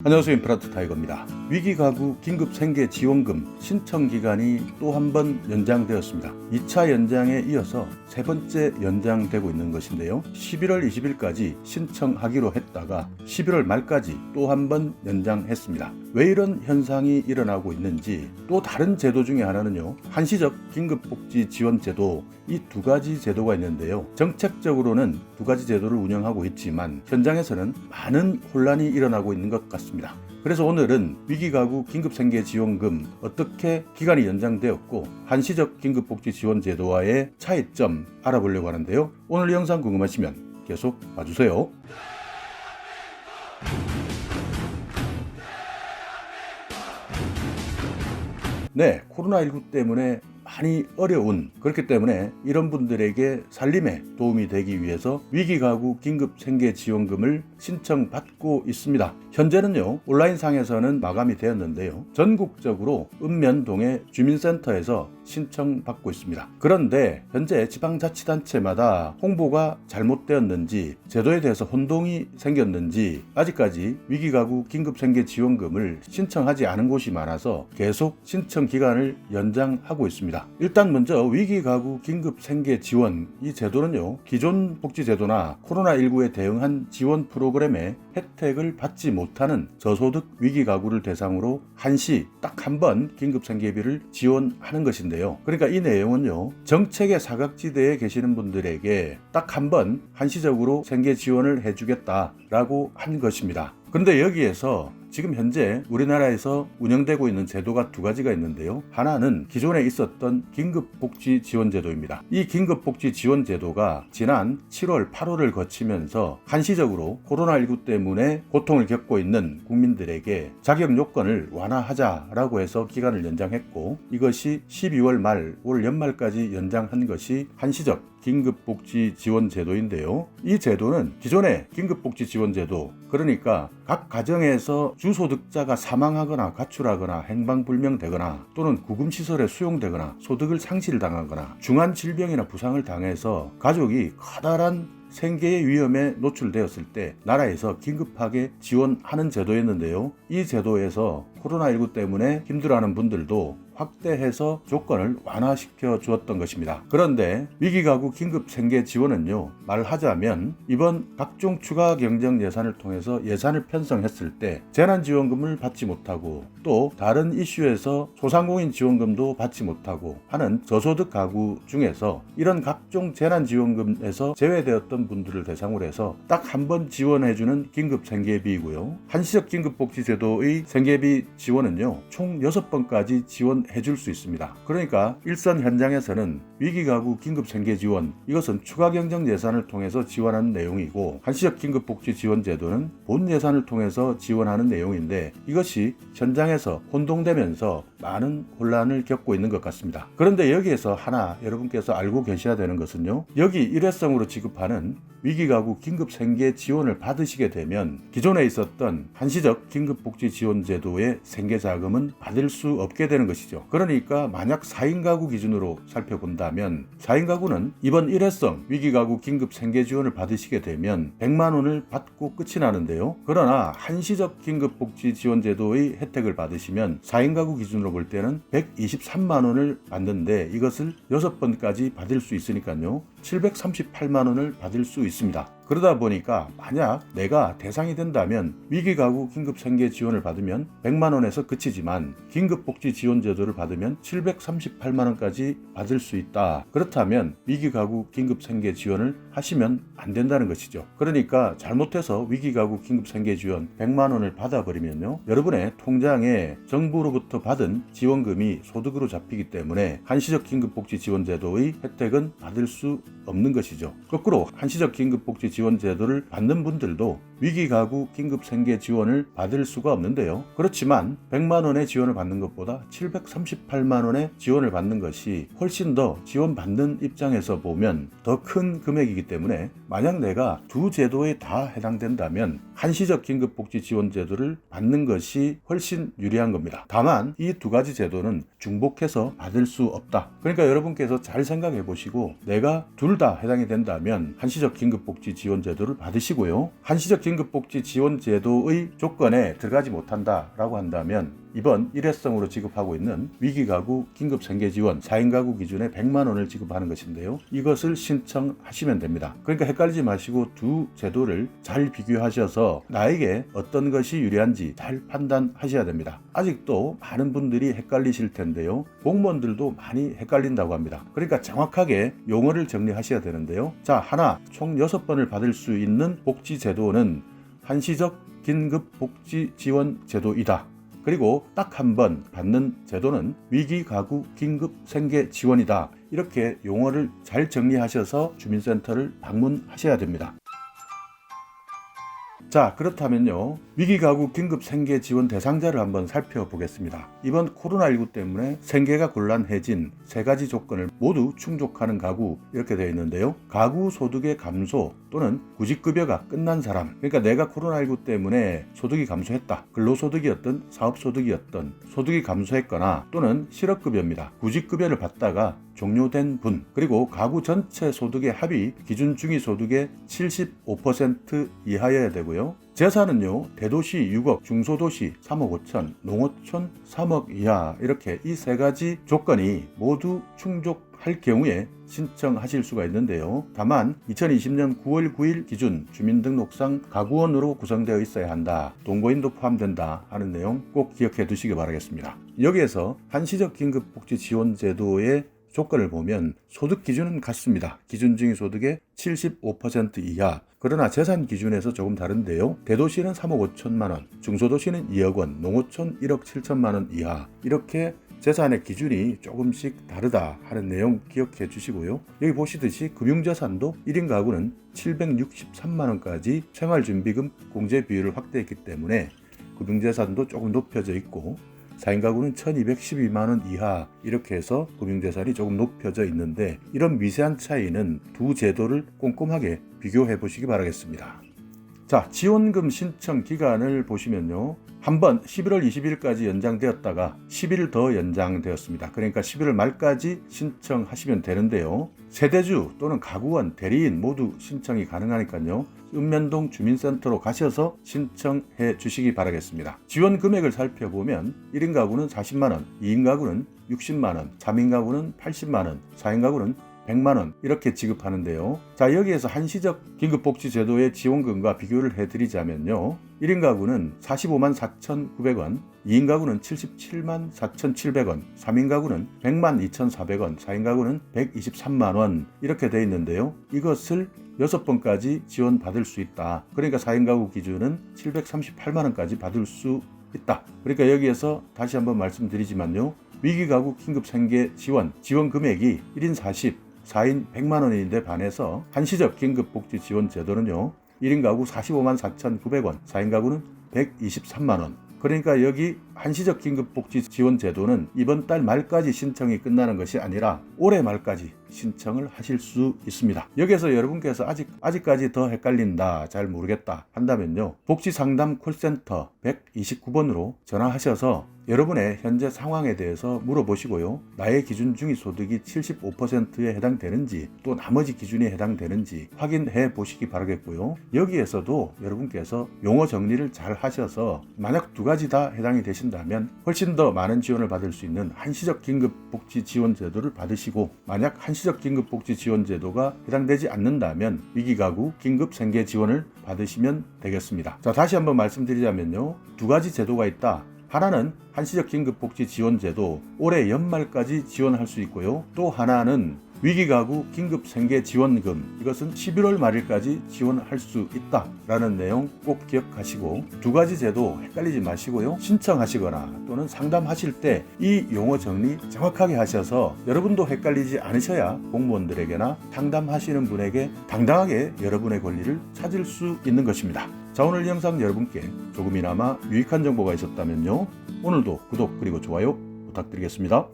안녕하세요. 임플란트 타이거입니다. 위기가구 긴급생계지원금 신청기간이 또 한 번 연장되었습니다. 2차 연장에 이어서 세 번째 연장되고 있는 것인데요. 11월 20일까지 신청하기로 했다가 11월 말까지 또 한 번 연장했습니다. 왜 이런 현상이 일어나고 있는지, 또 다른 제도 중에 하나는요, 한시적 긴급복지지원제도, 이 두 가지 제도가 있는데요. 정책적으로는 두 가지 제도를 운영하고 있지만 현장에서는 많은 혼란이 일어나고 있는 것 같습니다. 그래서 오늘은 위기가구 긴급생계지원금 어떻게 기간이 연장되었고 한시적 긴급복지지원제도와의 차이점 알아보려고 하는데요. 오늘 영상 궁금하시면 계속 봐주세요. 네, 코로나19 때문에 많이 어려운, 그렇기 때문에 이런 분들에게 살림에 도움이 되기 위해서 위기가구 긴급생계지원금을 신청받고 있습니다. 현재는요, 온라인상에서는 마감이 되었는데요, 전국적으로 읍면동의 주민센터에서 신청받고 있습니다. 그런데 현재 지방자치단체마다 홍보가 잘못되었는지, 제도에 대해서 혼동이 생겼는지 아직까지 위기가구 긴급생계지원금을 신청하지 않은 곳이 많아서 계속 신청 기간을 연장하고 있습니다. 일단 먼저 위기가구 긴급생계지원, 이 제도는요, 기존 복지제도나 코로나19에 대응한 지원 프로그램의 혜택을 받지 못하는 저소득 위기가구를 대상으로 한시 딱 한 번 긴급생계비를 지원하는 것인데요. 그러니까 이 내용은요, 정책의 사각지대에 계시는 분들에게 딱 한 번 한시적으로 생계 지원을 해주겠다라고 한 것입니다. 그런데 여기에서 지금 현재 우리나라에서 운영되고 있는 제도가 두 가지가 있는데요. 하나는 기존에 있었던 긴급복지지원제도입니다. 이 긴급복지지원제도가 지난 7월, 8월을 거치면서 한시적으로 코로나19 때문에 고통을 겪고 있는 국민들에게 자격 요건을 완화하자라고 해서 기간을 연장했고, 이것이 12월 말, 올 연말까지 연장한 것이 한시적 긴급복지지원제도인데요. 이 제도는 기존의 긴급복지지원제도, 그러니까 각 가정에서 주소득자가 사망하거나 가출하거나 행방불명되거나 또는 구금시설에 수용되거나 소득을 상실당하거나 중한 질병이나 부상을 당해서 가족이 커다란 생계의 위험에 노출되었을 때 나라에서 긴급하게 지원하는 제도였는데요. 이 제도에서 코로나19 때문에 힘들어하는 분들도 확대해서 조건을 완화시켜 주었던 것입니다. 그런데 위기가구 긴급생계지원은요, 말하자면 이번 각종 추가 경정 예산을 통해서 예산을 편성했을 때 재난지원금을 받지 못하고 또 다른 이슈에서 소상공인 지원금도 받지 못하고 하는 저소득 가구 중에서 이런 각종 재난지원금에서 제외되었던 분들을 대상으로 해서 딱 한 번 지원해주는 긴급생계비이고요. 한시적 긴급복지제도의 생계비 지원은요, 총 6번까지 지원해줄 수 있습니다. 그러니까 일선 현장에서는 위기가구 긴급생계지원, 이것은 추가 경정 예산을 통해서 지원하는 내용이고, 한시적 긴급복지지원제도는 본 예산을 통해서 지원하는 내용인데, 이것이 현장에서 혼동되면서 많은 혼란을 겪고 있는 것 같습니다. 그런데 여기에서 하나 여러분께서 알고 계셔야 되는 것은요, 여기 일회성으로 지급하는 위기가구 긴급생계지원을 받으시게 되면 기존에 있었던 한시적 긴급복지지원제도의 생계자금은 받을 수 없게 되는 것이죠. 그러니까 만약 4인 가구 기준으로 살펴본다면 4인 가구는 이번 일회성 위기가구 긴급생계지원을 받으시게 되면 100만 원을 받고 끝이 나는데요. 그러나 한시적 긴급복지지원제도의 혜택을 받으시면 4인 가구 기준으로 볼 때는 123만 원을 받는데, 이것을 6번까지 받을 수 있으니까요, 738만 원을 받을 수 있습니다. 그러다 보니까 만약 내가 대상이 된다면 위기가구 긴급생계지원을 받으면 100만 원에서 그치지만 긴급복지지원제도를 받으면 738만 원까지 받을 수 있다. 그렇다면 위기가구 긴급생계지원을 하시면 안 된다는 것이죠. 그러니까 잘못해서 위기가구 긴급생계지원 100만 원을 받아버리면요, 여러분의 통장에 정부로부터 받은 지원금이 소득으로 잡히기 때문에 한시적 긴급복지지원제도의 혜택은 받을 수 없는 것이죠. 거꾸로 한시적 긴급복지지원제도를 받는 분들도 위기가구 긴급생계지원을 받을 수가 없는데요. 그렇지만 100만 원의 지원을 받는 것보다 738만 원의 지원을 받는 것이 훨씬 더 지원받는 입장에서 보면 더 큰 금액이기 때문에 만약 내가 두 제도에 다 해당된다면 한시적 긴급복지지원제도를 받는 것이 훨씬 유리한 겁니다. 다만 이 두 가지 제도는 중복해서 받을 수 없다. 그러니까 여러분께서 잘 생각해 보시고 내가 둘 다 해당이 된다면 한시적 긴급복지지원 지원제도를 받으시고요. 한시적 긴급복지 지원제도의 조건에 들어가지 못한다라고 한다면 이번 일회성으로 지급하고 있는 위기가구 긴급생계지원 4인 가구 기준에 100만 원을 지급하는 것인데요. 이것을 신청하시면 됩니다. 그러니까 헷갈리지 마시고 두 제도를 잘 비교하셔서 나에게 어떤 것이 유리한지 잘 판단하셔야 됩니다. 아직도 많은 분들이 헷갈리실 텐데요. 공무원들도 많이 헷갈린다고 합니다. 그러니까 정확하게 용어를 정리하셔야 되는데요. 자, 하나, 총 6번을 받을 수 있는 복지제도는 한시적 긴급복지지원제도이다. 그리고 딱 한 번 받는 제도는 위기가구 긴급생계지원이다. 이렇게 용어를 잘 정리하셔서 주민센터를 방문하셔야 됩니다. 자, 그렇다면요, 위기가구 긴급생계지원 대상자를 한번 살펴보겠습니다. 이번 코로나19 때문에 생계가 곤란해진 3가지 조건을 모두 충족하는 가구, 이렇게 되어 있는데요. 가구 소득의 감소 또는 구직급여가 끝난 사람, 그러니까 내가 코로나19 때문에 소득이 감소했다, 근로소득이었던 사업소득이었던 소득이 감소했거나 또는 실업급여입니다. 구직급여를 받다가 종료된 분, 그리고 가구 전체 소득의 합이 기준 중위소득의 75% 이하여야 되고요. 재산은요, 대도시 6억, 중소도시 3억 5천, 농어촌 3억 이하, 이렇게 이 3가지 조건이 모두 충족할 경우에 신청하실 수가 있는데요. 다만 2020년 9월 9일 기준 주민등록상 가구원으로 구성되어 있어야 한다, 동거인도 포함된다 하는 내용 꼭 기억해 두시기 바라겠습니다. 여기에서 한시적 긴급복지지원제도의 조건을 보면 소득 기준은 같습니다. 기준 중위 소득의 75% 이하. 그러나 재산 기준에서 조금 다른데요. 대도시는 3억 5천만 원, 중소도시는 2억 원, 농어촌 1억 7천만 원 이하. 이렇게 재산의 기준이 조금씩 다르다 하는 내용 기억해 주시고요. 여기 보시듯이 금융자산도 1인 가구는 763만 원까지 생활준비금 공제 비율을 확대했기 때문에 금융자산도 조금 높여져 있고, 4인 가구는 1212만 원 이하, 이렇게 해서 금융재산이 조금 높여져 있는데, 이런 미세한 차이는 두 제도를 꼼꼼하게 비교해 보시기 바라겠습니다. 자, 지원금 신청 기간을 보시면요, 한번 11월 20일까지 연장되었다가 10일 더 연장되었습니다. 그러니까 11월 말까지 신청하시면 되는데요. 세대주 또는 가구원, 대리인 모두 신청이 가능하니까요. 읍면동 주민센터로 가셔서 신청해 주시기 바라겠습니다. 지원 금액을 살펴보면 1인 가구는 40만원, 2인 가구는 60만원, 3인 가구는 80만원, 4인 가구는 100만원 이렇게 지급하는데요. 자, 여기에서 한시적 긴급복지제도의 지원금과 비교를 해드리자면요, 1인 가구는 45만 4,900원, 2인 가구는 77만 4,700원, 3인 가구는 100만 2,400원, 4인 가구는 123만원 이렇게 되어 있는데요. 이것을 6번까지 지원받을 수 있다. 그러니까 4인 가구 기준은 738만원까지 받을 수 있다. 그러니까 여기에서 다시 한번 말씀드리지만요, 위기가구 긴급생계 지원 금액이 1인 40, 4인 100만 원인데 반해서 한시적 긴급복지지원제도는요, 1인 가구 45만 4,900원, 4인 가구는 123만 원. 그러니까 여기 한시적 긴급복지지원제도는 이번 달 말까지 신청이 끝나는 것이 아니라 올해 말까지 신청을 하실 수 있습니다. 여기서 여러분께서 아직까지 더 헷갈린다, 잘 모르겠다 한다면요, 복지상담 콜센터 129번으로 전화하셔서 여러분의 현재 상황에 대해서 물어보시고요, 나의 기준 중위 소득이 75%에 해당되는지 또 나머지 기준에 해당되는지 확인해 보시기 바라겠고요. 여기에서도 여러분께서 용어 정리를 잘 하셔서 만약 2가지 다 해당이 되신다면 훨씬 더 많은 지원을 받을 수 있는 한시적 긴급복지지원제도를 받으시고, 만약 한시적 긴급복지지원제도가 해당되지 않는다면 위기가구 긴급생계지원을 받으시면 되겠습니다. 자, 다시 한번 말씀드리자면요, 2가지 제도가 있다. 하나는 한시적 긴급복지지원제도, 올해 연말까지 지원할 수 있고요. 또 하나는 위기가구 긴급생계지원금, 이것은 11월 말일까지 지원할 수 있다라는 내용 꼭 기억하시고, 2가지 제도 헷갈리지 마시고요, 신청하시거나 또는 상담하실 때 이 용어 정리 정확하게 하셔서 여러분도 헷갈리지 않으셔야 공무원들에게나 상담하시는 분에게 당당하게 여러분의 권리를 찾을 수 있는 것입니다. 자, 오늘 영상 여러분께 조금이나마 유익한 정보가 있었다면요, 오늘도 구독 그리고 좋아요 부탁드리겠습니다.